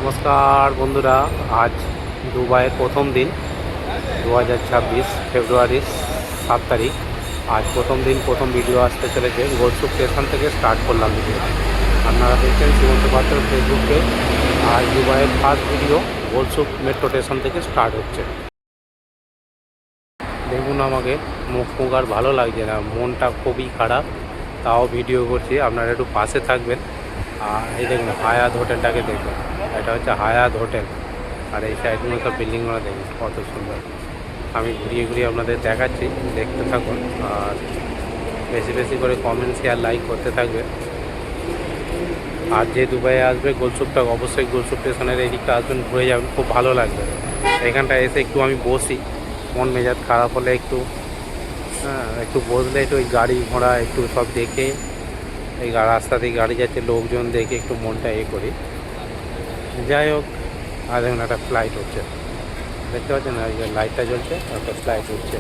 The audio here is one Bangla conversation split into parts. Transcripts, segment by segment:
নমস্কার বন্ধুরা, আজ দুবাইয়ের প্রথম দিন 2026 ফেব্রুয়ারি 7 তারিখ। আজ প্রথম দিন প্রথম ভিডিও আসতে চলেছে। গোলসুক স্টেশন থেকে স্টার্ট করলাম ভিডিও। আপনারা দেখছেন শ্রীমন্ত পাত্রের ফেসবুকে। আজ দুবাইয়ের ফার্স্ট ভিডিও গোলসুক মেট্রো স্টেশন থেকে স্টার্ট হচ্ছে। দেখুন, আমাকে মুখ আর ভালো লাগছে না, মনটা খুবই খারাপ, তাও ভিডিও করছি। আপনারা একটু পাশে থাকবেন। আর এই দেখুন হায়াত হোটেলটাকে দেখুন, এটা হচ্ছে হায়াত হোটেল। আর এই সাইডগুলো সব বিল্ডিংগুলো দেখুন কত সুন্দর। আমি ঘুরিয়ে ঘুরিয়ে আপনাদের দেখাচ্ছি, দেখতে থাকুন। আর বেশি বেশি করে কমেন্ট শেয়ার লাইক করতে থাকবেন। আর যে দুবাইয়ে আসবে গোলসুকটা অবশ্যই গোলসুক স্টেশনের এই দিকটা আসবেন, ঘুরে যাবেন, খুব ভালো লাগবে। এখানটায় এসে একটু আমি বসি, মন মেজাজ খারাপ হলে একটু একটু বসলে একটু ওই গাড়ি ঘোড়া একটু সব দেখে, এই রাস্তা দিয়ে গাড়ি যাচ্ছে, লোকজন দেখে একটু মনটা করি। যাই হোক, আর দেখুন একটা ফ্লাইট হচ্ছে, দেখতে পাচ্ছেন না, লাইটটা জ্বলছে, একটা ফ্লাইট হচ্ছে।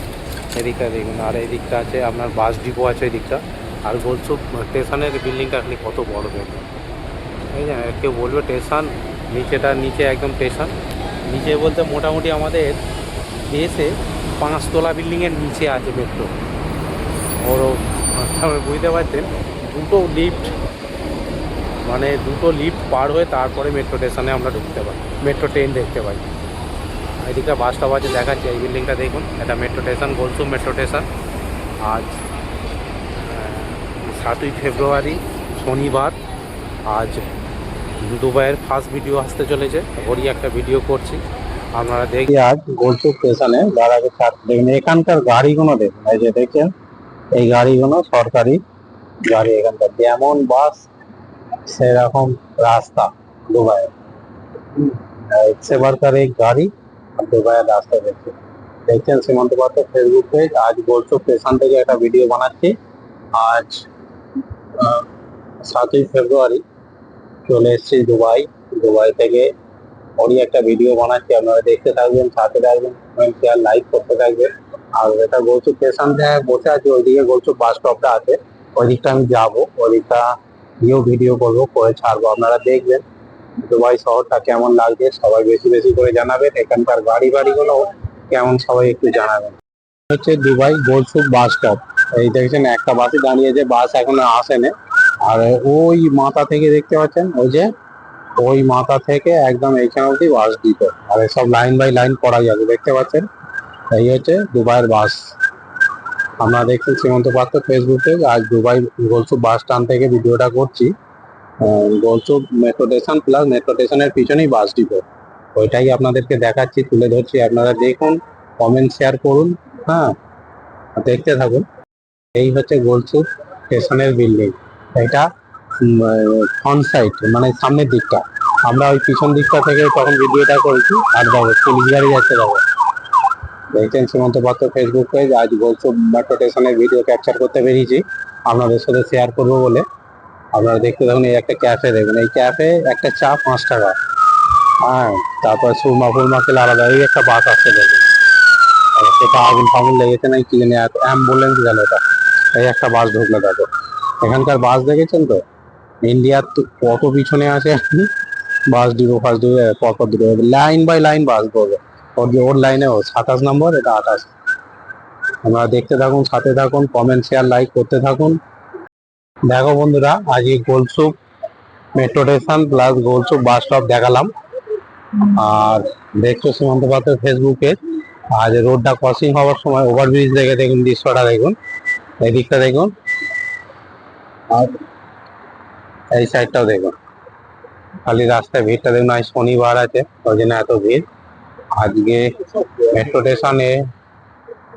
এদিকটা দেখুন। আর এই দিকটা আছে আপনার বাস ডিপো আছে এই দিকটা। আর গোলসুক স্টেশনের বিল্ডিংটা আপনি কত বড় দেখুন। এই যে কেউ বলবে স্টেশন নিচে একদম স্টেশন নিচে বলতে মোটামুটি আমাদের দেশে 5 তলা বিল্ডিংয়ের নিচে আছে মেট্রো। ওরও বুঝতে পারছেন, দুটো লিফট পার হয়ে তারপরে মেট্রো স্টেশনে আমরা ঢুকতে পারি, মেট্রো ট্রেন দেখতে পাই। এদিকে বাস স্টপ আছে, দেখাচ্ছি। এই বিল্ডিংটা দেখুন, এটা মেট্রো স্টেশন, গোলসুক মেট্রো স্টেশন। আজ 7ই ফেব্রুয়ারি শনিবার। আজ দুবাইয়ের ফার্স্ট ভিডিও আসতে চলেছে, ওরই একটা ভিডিও করছি, আপনারা দেখি। আজ গোলসুক স্টেশনে দাঁড়াবে দেখুন, এখানকার গাড়িগুলো দেখুন, এই যে দেখছেন এই গাড়িগুলো সরকারি গাড়ি। এখানকার যেমন বাস সেরকম রাস্তা দুবাইয়ের। সেবারকার এই গাড়ি দুবাইয়ের রাস্তা দেখছেন শ্রীমন্ত পাত্র ফেসবুক পেজ। আজ গোলসুক স্টেশন থেকে একটা ভিডিও বানাচ্ছি। আজ 7ই ফেব্রুয়ারি চলে এসেছি দুবাই থেকে ওরই একটা ভিডিও বানাচ্ছি, আপনারা দেখতে থাকবেন, সাথে থাকবেন, শেয়ার লাইক করতে থাকবেন। আর এটা গোলসুক স্টেশন থেকে বসে আছি, ওইদিকে গোলসুক বাস স্টপটা আছে, ওই দিকটা আমি যাবো, ওই দিকটা গিয়েও ভিডিও করবো, করে ছাড়বো, আপনারা দেখবেন। দুবাই শহরটা কেমন লাগছে সবাই বেশি বেশি করে জানাবেন, এখানকার বাড়িগুলো কেমন সবাই একটু জানাবেন। হচ্ছে দুবাই গোলসুক বাস স্টপ। এই দেখছেন একটা বাসে দাঁড়িয়েছে, বাস এখনো আসেনি। আর ওই মাথা থেকে দেখতে পাচ্ছেন, ওই মাথা থেকে একদম এইখানে অব্দি বাস দিত। আর সব লাইন বাই লাইন করা যাবে, দেখতে পাচ্ছেন। এই হচ্ছে দুবাইয়ের বাস। আমরা দেখছি শ্রীমন্ত পাত্র ফেসবুকে। আজ দুবাই গোলসুক বাস স্ট্যান্ড থেকে ভিডিওটা করছি। গোলসুক মেট্রো স্টেশন প্লাস মেট্রো স্টেশনের পিছনেই বাস ডিপো, ওইটাই আপনাদেরকে দেখাচ্ছি, তুলে ধরছি। আপনারা দেখুন, কমেন্ট শেয়ার করুন, দেখতে থাকুন। এই হচ্ছে গোলসুক স্টেশনের বিল্ডিং। এটা ফ্রন্ট সাইড, মানে সামনের দিকটা। আমরা ওই পিছন দিকটা থেকে তখন ভিডিওটা করেছি। আর দেখো পুলিশ গাড়ি যাচ্ছে, দেখো দেখছেন শ্রীমন্ত পাত্র ফেসবুক পেজ। আজ গোলসুক মেট্রো স্টেশনের ভিডিও ক্যাপচার করতে পেরেছি আপনাদের সাথে শেয়ার করবো বলে। আপনারা দেখতে থাকুন। এই একটা ক্যাফে দেখুন, এই ক্যাফে একটা চা 5 টাকা। তারপর সুরমা ফুরমা খেলে আলাদা। এই একটা বাস আসছে দেখুন, সেটা আগুন ফাগুন লেগেছে না কি জানি, অ্যাম্বুলেন্স গেল ওটা। এই একটা বাস ঢুকলো, দেখো এখানকার বাস দেখেছেন তো, ইন্ডিয়ার তো কত পিছনে আছে বাস ডিপো ফার্স্ট ডিপো পরপর দুটো লাইন বাই লাইন বাস করবে। ওর লাইনে 27 নম্বর, এটা 28। আপনারা দেখতে থাকুন, সাথে থাকুন, কমেন্ট শেয়ার লাইক করতে থাকুন। দেখো বন্ধুরা, আজ এই গোলসুক মেট্রো স্টেশন প্লাস গোলসুক বাস স্টপ দেখালাম। আর দেখছো শ্রীমন্ত পাত্র ফেসবুকে। আজ রোডটা ক্রসিং হওয়ার সময় ওভারব্রিজ দেখে দেখুন, দৃশ্যটা দেখুন, এই দিকটা দেখুন, আর এই সাইডটাও দেখুন। খালি রাস্তায় ভিড়টা দেখুন। আজ শনিবার আছে, ওই জন্য এত ভিড়। আজকে মেট্রো স্টেশনে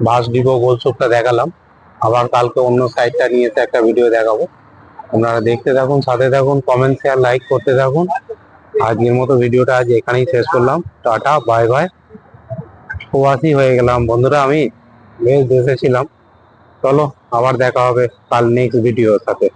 বাস ডিপো গোলসুকটা দেখালাম, আবার কালকে অন্য সাইডটা নিয়ে এসে একটা ভিডিও দেখাবো। আপনারা দেখতে থাকুন, সাথে থাকুন, কমেন্ট শেয়ার লাইক করতে থাকুন। আজকের মতো ভিডিওটা আজ এখানেই শেষ করলাম। Tata, bye bye. প্রবাসী হয়ে গেলাম বন্ধুরা, আমি বেশ দেশে ছিলাম। চলো আবার দেখা হবে কাল নেক্সট ভিডিওর সাথে।